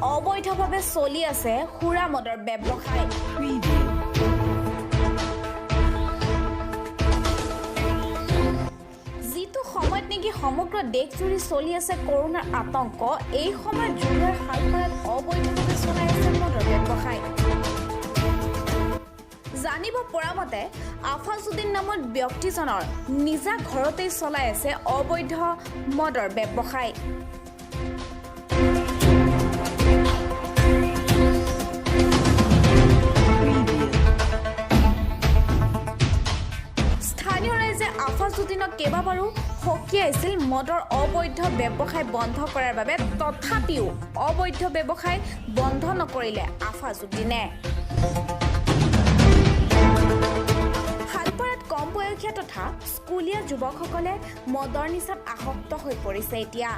অবৈধভাৱে চলি আছে খুৰা মদৰ ব্যৱসায়। যিটো সময়ত নেকি সমগ্ৰ দেশজুৰি চলি আছে কৰোনাৰ আতংক, এই সময়ত জুনৰ শালপাৰাত অবৈধভাৱে চলাই আছে মদৰ ব্যৱসায়। জানিব পৰা মতে আফাজুদ্দিন নামৰ ব্যক্তিজনৰ নিজা ঘৰতেই চলাই আছে অবৈধ মদৰ ব্যৱসায়। স্থানীয় ৰাইজে আফাজুদ্দিনক কেইবাবাৰো সকীয়াইছিল মদৰ অবৈধ ব্যৱসায় বন্ধ কৰাৰ বাবে, তথাপিও অবৈধ ব্যৱসায় বন্ধ নকৰিলে আফাজুদ্দিনে। শালপাৰাত কম বয়সীয়া তথা স্কুলীয়া যুৱকসকলে মদৰ নিচাত আসক্ত হৈ পৰিছে। এতিয়া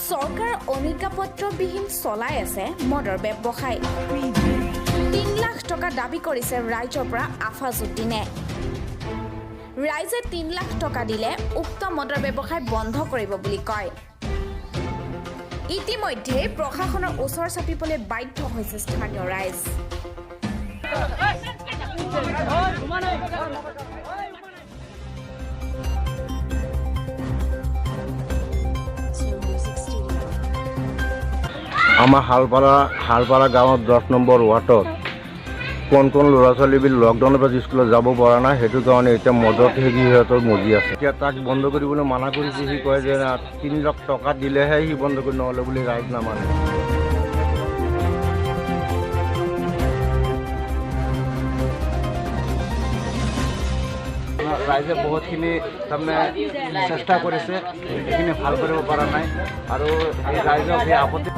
চৰকাৰৰ অনুজ্ঞাপত্ৰবিহীন চলাই আছে মদৰ ব্যৱসায়। ৩ লাখ টকা দাবী কৰিছে ৰাইজৰ পৰা আফাজুদ্দিনে। ৰাইজে ৩ লাখ টকা দিলে উক্ত মদৰ ব্যৱসায় বন্ধ কৰিব বুলি কয়। ইতিমধ্যে প্ৰশাসনৰ ওচৰ চাপিবলৈ বাধ্য হৈছে স্থানীয় ৰাইজ। আমাৰ শালপাৰা গাঁৱত 10 নম্বৰ ৱাৰ্ডত কোন ল'ৰা ছোৱালীবিলাক লকডাউনৰ পৰা স্কুলত যাব পৰা নাই, সেইটো কাৰণে এতিয়া মদত সিহঁতৰ মজি আছে। এতিয়া তাক বন্ধ কৰিবলৈ মানা কৰিছে। সি কয় যে 3 লাখ টকা দিলেহে সি বন্ধ কৰি, নহ'লে বুলি ৰাইজ নামানে। ৰাইজে বহুতখিনি তাৰমানে চেষ্টা কৰিছে, সেইখিনি ভাল কৰিব পৰা নাই আৰু এই ৰাইজক সেই আপত্তি